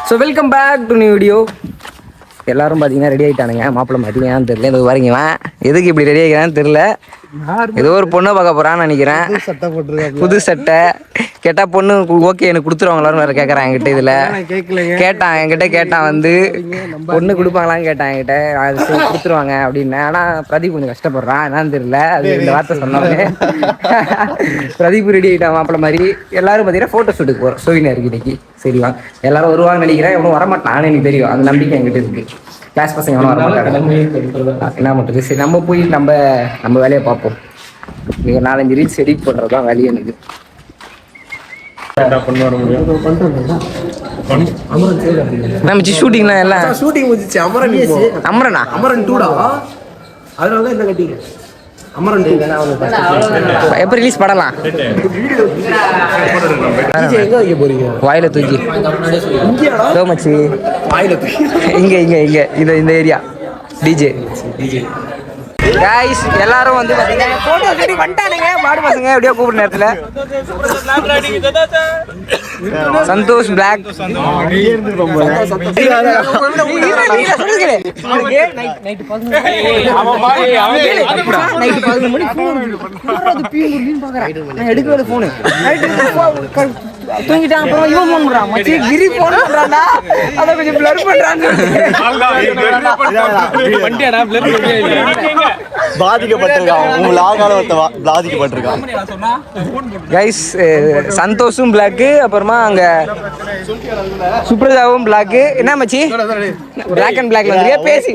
So welcome back to new video. எல்லாரும் பார்த்தீங்கன்னா ready ஆகிட்டானுங்க. மாப்பிள்ளை பார்த்தீங்கன்னு தெரியல. இது வரீங்கவன் எதுக்கு இப்படி ரெடி ஆகிக்கிறான்னு தெரியல. ஏதோ ஒரு பொண்ணை பார்க்க போகிறான்னு நினைக்கிறேன். புது சட்டை கேட்டால் பொண்ணு ஓகே எனக்கு கொடுத்துருவாங்களான்னு வேறு கேட்குறான் என்கிட்ட. இதில் கேட்டான் வந்து பொண்ணு கொடுப்பாங்களான்னு கேட்டான் என்கிட்ட. அது சரி கொடுத்துருவாங்க அப்படின்னு. ஆனால் பிரதீப் கொஞ்சம் கஷ்டப்படுறான், என்னன்னு தெரியல. அது இந்த வார்த்தை சொன்னவங்க. பிரதீப் ரெடி ஆகிட்டான் மாப்பிள்ளை மாதிரி. எல்லாரும் பார்த்தீங்கன்னா ஃபோட்டோ ஷூட்டுக்கு போகிறோம். சோவினா இருக்கு இன்னைக்கு. சரி வாங்க எல்லாரும் வருவாங்கன்னு நினைக்கிறேன். எவ்வளோ வரமாட்டான்னு எனக்கு தெரியும். அந்த நம்பிக்கை என்கிட்ட இருக்கு. கிளாஸ் பசங்க எவ்வளோ வரமாட்டாங்க. என்ன பண்ணுறது? சரி நம்ம போய் நம்ம வேலையை பார்ப்போம். நீங்கள் 4-5 ரீல்ஸ் எடிட் பண்ணுறது தான் வேலையை எனக்கு. நம்ம ஷூட்டிங்லாம் எல்லாம் ஷூட்டிங் முடிஞ்சிச்சு. அமரனா அமரன் 2டா. அதனால தான் என்ன கட்டிங்க அமரன் 2 எப்போ ரிலீஸ் பண்ணலாம்? எங்க வைக்க போறீங்க? வாயில தூக்கி மச்சி வாயில தூக்கி இங்க இந்த ஏரியா டிஜே गाइस எல்லாரும் வந்து பாத்தீங்கன்னா போட்டோ ரெடி பண்ணிட்டானுங்க. பாடு பசங்க அப்படியே கூப்பிடுற நேரத்துல சந்தோஷ் பிளாக் எடுக்கவே போனு தூங்கிட்டான். அப்புறம் இவன் ஃபோன் பண்றான், மச்சி கிரி ஃபோன் பண்றான்டா, அத கொஞ்சம் பிளர் பண்றான்னு வண்டியாடா பிளர் பண்ணி பாதிக்கப்பட்டிருக்கான். உங்க லாகால பாதிக்கப்பட்டிருக்கான். கைஸ் சந்தோஷும் பிளாக், அப்புறமா அங்க சுப்ரஜாவும் பிளாக். என்ன மச்சி பிளாக் அண்ட் பிளாக்ல வந்தீங்க? பேசி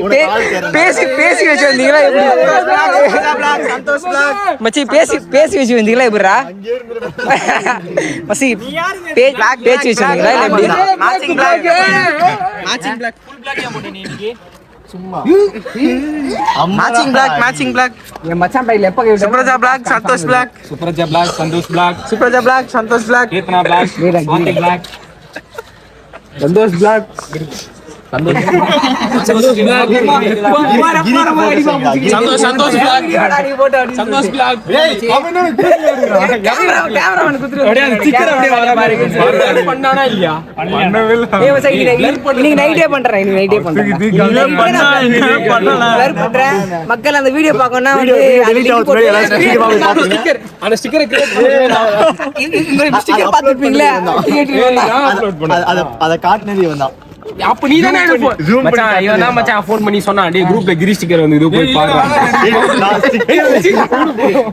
வச்சு வந்தீங்களா? மச்சி பேசி வச்சு வந்தீங்களா? எப்படிரா மச்சி பேச்சு வச்சு வந்தீங்களா? இல்ல எப்படி? மேட்சிங் பிளாக் ஃபுல் பிளாக் ஏன் போட்ட நீ இன்னைக்கு? சும்மா மேட்சிங் பிளாக் என் மச்சான் பையில எப்ப கேட்ட சுப்ரஜா பிளாக் சந்தோஷ் பிளாக் சந்தோஷ் பிளாக் கேத்னா பிளாக் சந்தோஷ் பிளாக் சந்தோஷ் பிளாக் கேமராமேன் குத்துற அப்படியே ஸ்டிக்கர் அப்படியே வர மாதிரி பண்ணானா இல்லையா? பண்ணவே ஏய் வசை இன்னைக்கு நைட்டே பண்றேன். பண்றேன். மக்கள் அந்த வீடியோ பார்க்கணும்னா வந்து அந்த ஸ்டிக்கரை ஸ்டிக்கர் பாத்துப்பீங்களா? அத காட்டுனது இவன் தான். அப்ப நீ தானே மச்சான் இவன் தான் மச்சான் ஃபோன் பண்ணி சொன்னான், டேய் குரூப்ல கிரி ஸ்டிக்கர் வந்து இது போய் பாருடா.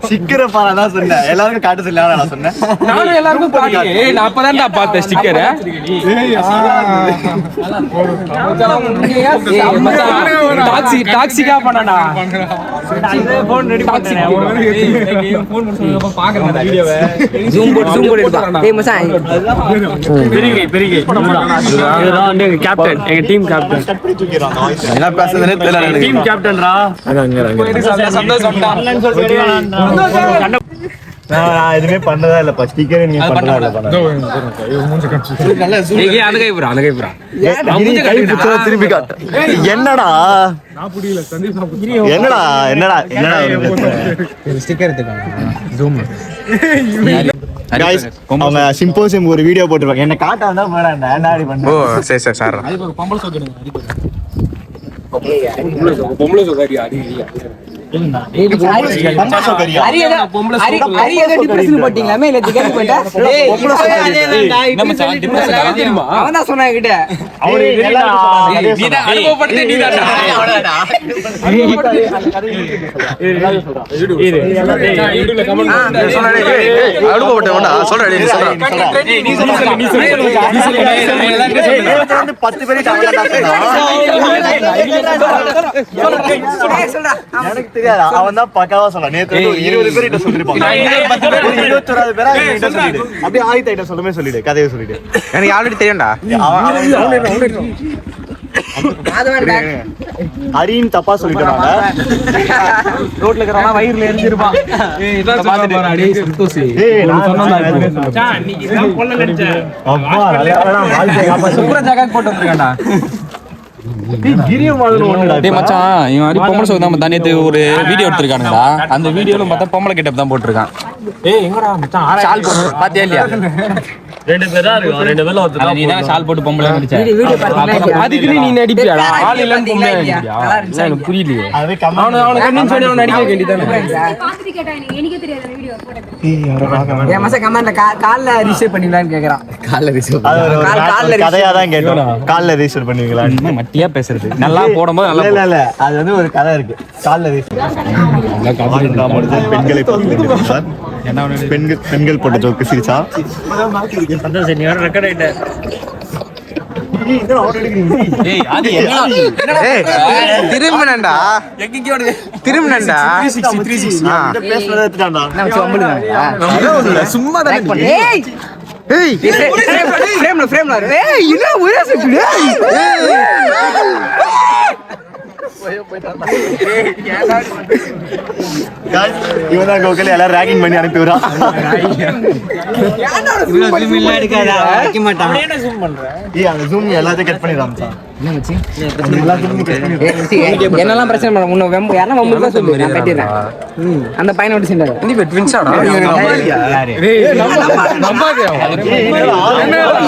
ஸ்டிக்கரை பாறா சொன்னேன். எல்லாருக்கும் காட்ட சொல்லல நான் சொன்னேன். நானும் எல்லாருக்கும் பாத்தேன். ஏய் நான் அப்பதான்டா பார்த்தேன் ஸ்டிக்கரை. டாக்ஸிக்கா பண்ணடா. ஃபோன் ரெடி பண்ணேன். ஃபோன் பண்ணி சொல்லுங்க பாக்குறேன் அந்த வீடியோவை. ஜூம் போட்டு எடுப்பா. டேய் மச்சான் பெரிய இதுதான் கேப்டன், எங்க டீம் கேப்டன். என்ன பேசுறதுனே தெரியல எனக்கு. டீம் கேப்டன்டா. சந்தோஷம் நான் எதுமே பண்ணதா இல்ல. ஸ்டிக்கர் நீங்க பண்ணதா இல்ல. அந்த கை புறா திருப்பி காட்டு. என்னடா நான் புரியல. சந்தீப் என்னடா ஸ்டிக்கர் எடுத்துக்காங்க. ஜூம் गाइस அவங்க சிம்போசியம் ஒரு வீடியோ போட்டுருவாங்க. என்ன காட்ட வந்தா போறானே நாடி பண்ணு. ஓ சரி சார் அது ஒரு பொம்பளை சோகடுங்க. பொம்பளை சோகரி அடி அவன் தான் பக்காவா சொல்றான். நேத்து 20 பேர் கிட்ட சொல்லிருப்பாங்க. 21 பேரா கிட்ட சொல்லிடு. அப்படியே ஆயிட்ட கிட்ட சொல்லுமே சொல்லிடு. கதையை சொல்லிடு. எனக்கு ஆல்ரெடி தெரியும்டா. ஹரின் தப்பா சொல்லிட்டாங்க. ரோட்ல இருக்கறவனா வயிறுல எரிஞ்சிருப்பான். ஏய் இதான் பாத்துட்டு டேய் சந்தோஷ். ஏய் நான் சொன்னதா மச்சான் இன்னைக்கு தான் கொல்ல லடிச்ச. அப்பா நல்லா வாழ்க்கை காப்பாத்து. சுப்ரஜாக போட்டு வந்திருக்கான்டா. டேய் மச்சான் இவன் மாதிரி பொம்பளை சோக்கு தான் நேத்து ஒரு வீடியோ எடுத்திருக்கானுங்கடா. அந்த வீடியோல பார்த்தா பொம்பளை கெட்டப் தான் போட்டிருக்கான். ஏய் எங்கடா மச்சான் சால் போடு பாத்தியா இல்லையா? 2 பேரா இருக்கு 2 பேர்ல ஒருத்தர் நீ தான் ஷால் போட்டு பொம்பளை நடிச்ச வீடியோ பாத்தீங்கன்னா அதுக்கு நீ நடிப்பியாடா ஆள் இல்லன்னு பொம்பளை நடிப்பியா எனக்கு புரியலையே அது அவன கண்ணு சொல்லி அவன நடிக்க வேண்டியதானே பாத்துட்டு கேட்டா எனக்கே தெரியாது வீடியோ போட்டது என் மச கமெண்ட்ல கால்ல ரிசீவ் பண்ணிடலாம்னு கேக்குறான் கால்ல ரிசீவ் அது ஒரு கதையா தான் கேட்டோம். கால்ல ரெஜிஸ்டர் பண்ணுவீங்களா? மட்டியா பேசுறது நல்லா போடும்போது நல்லா இல்ல இல்ல அது வந்து ஒரு கதை இருக்கு. கால்ல பெண்களை பெண்கள் போட்ட ஜோக்கு சிரிச்சா சந்தோஷம் நீ வர ரெக்கார்ட் ஆயிட்ட ஏய் அது திரும்பினண்டா திரும்பினண்டா 360 பேசுறத எடுத்துட்டான்டா. சும்மா தான் ஏய் ஏய் ஃப்ரேம்ல ஏய் இல்ல ஒரே செகண்ட் Guys, இவன் தான் கோகுல் எல்லாரும் ராகிங் பண்ணி அனுப்பி விடுறான். ஏய் அந்த ஜூம் எல்லாத்தையும் கட் பண்ணிடுறான் சார். என்னெல்லாம் பிரச்சனை பண்ண முன்ன வெம்பு யாரா வெம்பு தான் சொல்லு நான் கட்டிடுறேன் அந்த பையனை விட்டு சென்றாரு நீ ட்வின்ஸாடா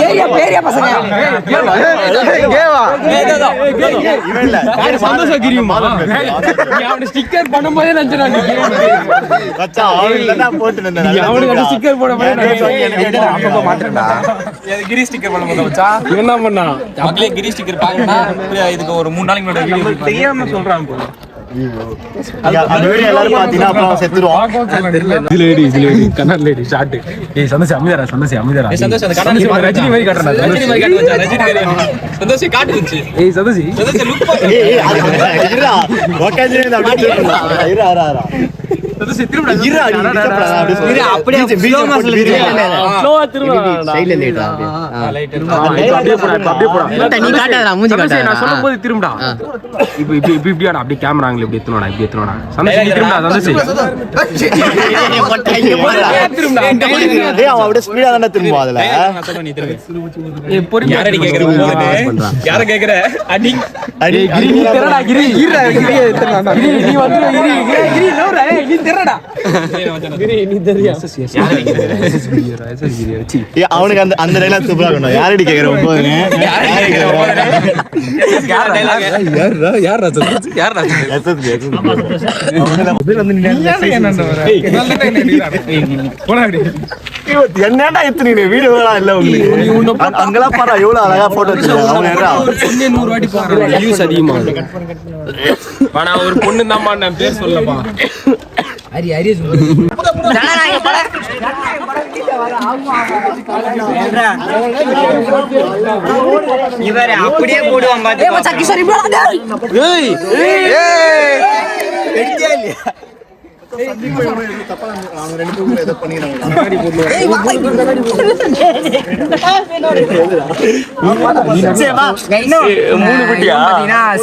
ஏரியா பேரியா பசங்க இவன் இல்ல சந்தோஷம் கிரியுமா நீ அவன ஸ்டிக்கர் பண்ணும்போதே நினைச்சறான் மச்சான் அவன் தான் போட்டு நின்றான். அவனுக்கு ஸ்டிக்கர் போட மாட்டேன்டா கிரி ஸ்டிக்கர் பண்ண முடியல வச்சா என்ன பண்ணா மக்களே கிரி ஸ்டிக்கர் பாருங்க இதுக்கு ஒரு 3 நாளைக்கு முன்னாடி வீடியோ தெரியாம சொல்றான் போல அந்த வீடியோ எல்லாரும் பாத்தீங்கன்னா அப்புறம் செத்துருவான். இதுல கண்ணாடி லேடி ஷாட் ஏய் சந்தோஷம் அமைதரா சந்தோஷம் அந்த கண்ணாடி ரஜினி மாதிரி காட்டுறா ரஜினி மாதிரி காட்டு வச்சா ரஜினி மாதிரி சந்தோஷம் காட்டு வச்சு ஏய் சந்தோஷம் சந்தோஷம் லுக் பண்ணு ஏய் அது இருடா உட்கார்ந்து இருந்து அப்படியே சொல்றான். இருடா சந்தோஷம் திரும்ப இருடா நீ disturb அப்படி சொல்லு. அப்படியே slow motion ல ஸ்லோவா திரும்ப சைடுல லேட்டா அப்படியே போடா நீ காட்டாதடா மூஞ்சி காட்டாத நான் சொல்லும்போது திரும்படா இப்ப இப்படியாடா அப்படியே கேமரா ஆங்கிள் இப்படி எத்தனோடா இப்படி எத்தனோடா சந்தோஷம் திரும்படா சந்தோஷம் ஏய் அவன் அப்படியே ஸ்பீடா தான திரும்புவான் அதுல. யார நீ கேக்குற உங்களுக்கு யார கேக்குற அடி அடி கிரி நீ தெரடா கிரி கிரி எத்தனடா கிரி நீ வந்து கிரி நோரா நீ தெரடா கிரி நீ தெரியா யார கேக்குற ஏய் அவனுக்கு அந்த அந்த டைலாக் சூப்பரா இருக்கணும். யாரடி கேக்குற போதுங்க. யாரா யாரா என்னடா எத்தனை வீடியோ இல்ல உங்களுக்கு அங்கெல்லாம் பாரு எவ்வளவு அழகா போட்டோ வச்சிருக்காங்க. 100 வாட்டி பாக்குறேன் வியூஸ் அதிகமா ஆனா ஒரு பொண்ணு தான்மா நான் பேர் சொல்லப்பா ஹரி ஹரி இவரே அப்படியே போடுவான் பாத்து ஏய்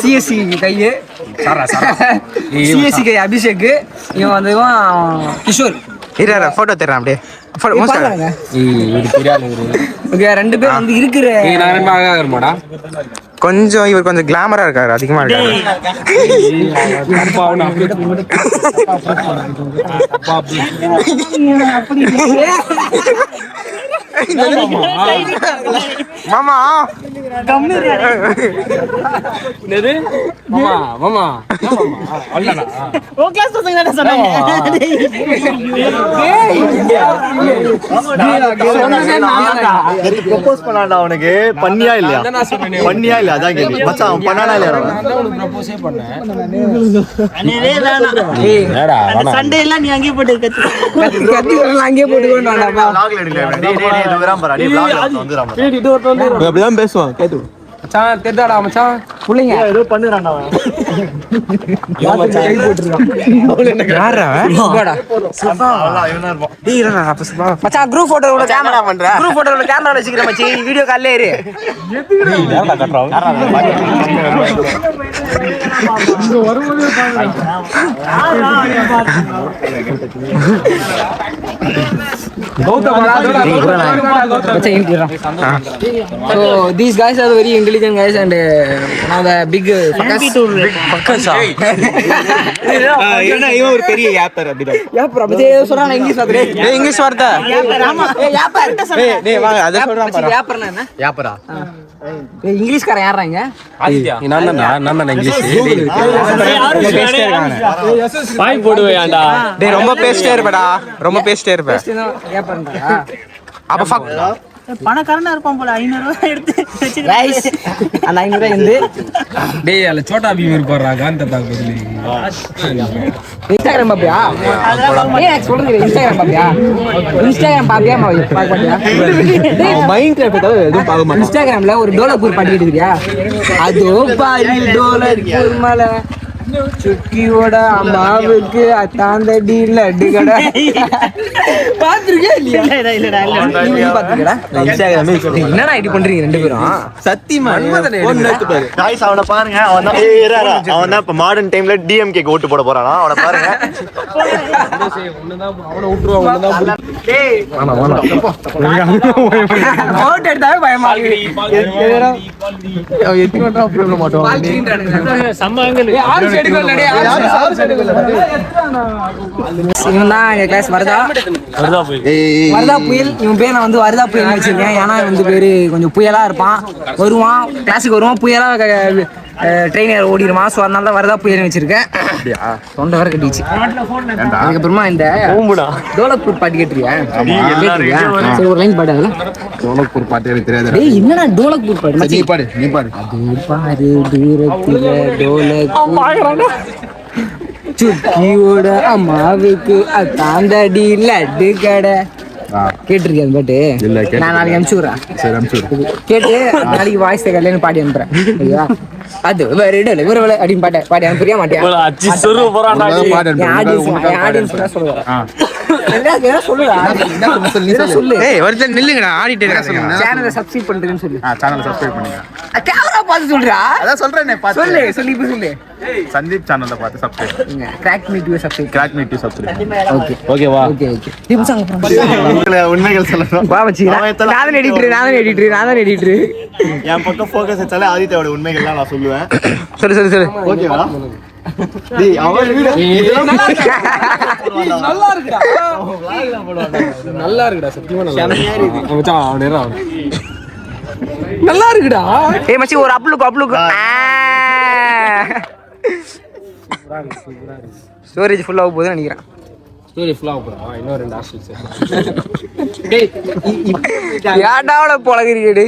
சிஎஸ்சி கையு சிஎஸ்சி கை அபிஷேக் இவன் வந்து கிஷோர் இருடா போட்டோ தர்றேன் அப்படியே ரெண்டு பேரும் வந்து இருக்கிற கொஞ்சம் இவர் கொஞ்சம் கிளாமரா இருக்காரு அதிகமா இருக்காரு மாமா ப்ரொபோஸ் பண்ணாடா அவனுக்கு பண்ணியா இல்லையா பண்ணியா இல்ல அதான் கேள்வி மச்சான் அவன் பண்ணானா இல்லையா சண்டே எல்லாம் நீ அங்கேயே போட்டு அங்கேயே போட்டுக்கோண்டா அப்படிதான் பேசுவான் கேட்டு மச்சான் தெரியடா மச்சான் புள்ளைங்க ஏதோ பண்ணுறான்டா மச்சான் குரூப் போட்டோல கேமரா பண்றேன் குரூப் போட்டோல கேமரா வச்சுக்கிறேன் மச்சி வீடியோ கால்ல ஏறு So these guys are very intelligent guys and big ஃபக்கஸா என்ன இவன் ஒரு பெரிய யாப்பர் அப்படிதான். யாப்பர் அப்படி சொல்றானே இங்கிலீஷ் வார்த்தை. ஏய் இங்கிலீஷ் வார்த்தை. ஏய் யாப்பர். டேய் வாங்க அத சொல்றான் பாரு. யாப்பர்னா என்ன? யாப்பரா? ஏய் இங்கிலீஷ்காரன் யாரா இங்க? நான் இங்கிலீஷ் பேசிட்டே இருக்காங்க. பாய் போடுவேன்டா. டேய் ரொம்ப பேசிட்டே இருப்படா. ரொம்ப பேசிட்டே இருப்ப. யாப்பர்ன்றா. அப்ப ஃபக் பணக்காரனா இருப்பான் போல 500 ரூபாய் எடுத்து ரைஸ் அந்த 500 ரூபாய் வந்து டேய் அல்ல சோட்டா பீம் இருப்பாரா காந்தத்தா பதிலி இன்ஸ்டாகிராம் பாப்பியா? ஏய் சொல்றீங்க இன்ஸ்டாகிராம் பாப்பியா? இன்ஸ்டாகிராம் பாப்பியா பாப்பியா? மைண்ட் கிராஃப்ட் தவிர எதுவும் பார்க்க மாட்டேன். இன்ஸ்டாகிராம்ல ஒரு டோலக்பூர் பாட்டு கேட்டுக்கிறியா? அது பாரு டோலக்பூர் மலை சுக்கியோட அம்மாவுக்கு அத்தாந்தடி லட்டு கடை பாத்துருக்கே இல்லையா? நீ பாத்துக்கடா. இன்ஸ்டாகிராமே என்னடா இப்படி பண்றீங்க ரெண்டு பேரும்? சத்தியமா காய்ஸ் அவனை பாருங்க. அவன் தான் அவன் தான் இப்ப மாடர்ன் டைம்ல டிஎம்கேக்கு ஓட்டு போட போறானா? அவனை பாருங்க. ஓட்டு எடுத்தாவே பயமா இருக்கு. இவன் தான் எங்க கிளாஸ் வரதா புயல். இவன் பேரை வந்து வரதா புயல் வச்சிருக்கேன். ஏன்னா வந்து பேரு கொஞ்சம் புயலா இருப்பான். வருவான் கிளாஸுக்கு வருவான் புயலா ட்ரெயினர் ஓடிடுமா. ஸோ அதனால தான் வரதா புயல் வச்சிருக்கேன். தொண்டை வர கட்டிச்சு. அதுக்கப்புறமா இந்த டோலக்பூர் பாட்டு கேட்டுருக்கியா? சரி ஒரு லைன் பாடு. அதெல்லாம் டோலக்பூர் பாட்டு எனக்கு தெரியாது. டேய் என்னடா டோலக்பூர் பாடு? நீ பாடு அது பாரு தூரத்துல டோலக்பூர் சுக்கியோட அம்மாவுக்கு தாண்டடி லட்டு கடை கேட்டிருக்கேன் அந்த பாட்டு. நான் நாளைக்கு அனுப்பிச்சு விடுறேன். கேட்டு நாளைக்கு வாய்ஸ் கல்யாணம் பாடி அனுப்புறேன். சரியா? அது வருடல ஒரு அப்படின்னு பாடி அனுப்புறியா மாட்டியா? சொல்லு. ஏய் ஒருத்தர் நில்லுங்கடா ஆடிட்டே இருக்காங்க. சேனலை சப்ஸ்கிரைப் பண்றேன்னு சொல்லு. சேனலை சப்ஸ்கிரைப் பண்ணுங்க. கேமரா பார்த்து சொல்றா. அதான் சொல்றேனே சொல்லு இப்ப சொல்லு. சந்தீப் சேனல்ல பார்த்து subscribe. Crack me to subscribe. Crack me to subscribe. Okay ஓகேவா? ஓகே இப்போ சாங் அப்புறம் உண்மைகள் சொல்லணும். வா மச்சி. நான் எடிட்டர். என் பக்கம் ஃபோக்கஸ் வச்சாலே ஆதித்யாவோட உண்மைகள்லாம் நான் சொல்லுவேன். சொல்லு. ஓகேவா? டேய் அவன் நல்லா இருக்குடா சத்தியமா நல்லா இருக்குடா. ஏய் மச்சி ஒரு அப்லுக்கு ஸ்டோரேஜ் ஃபுல் ஆக போகுதுன்னு நினைக்கிறேன். ஸ்டோரி ஃபுல்லா போறா. இன்னும் 2 hostel ஏடாவோட பொழகிறீடு.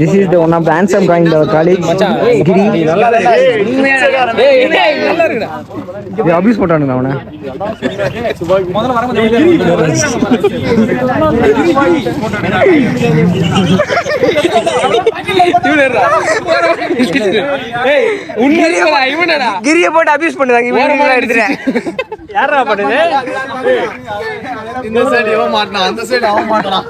This is the one of the handsome guy in the college. Giri. இது அபியூஸ் பண்றானுங்க அவனை. முதல்ல வரும்போது கிரிய போட்டு அபியூஸ் பண்ணுவாங்க. இவன் எடுத்துறேன். யாரா பண்ணுது? இந்த சைடு அவன் மாட்டறான், அந்த சைடு அவன் மாட்டறான்.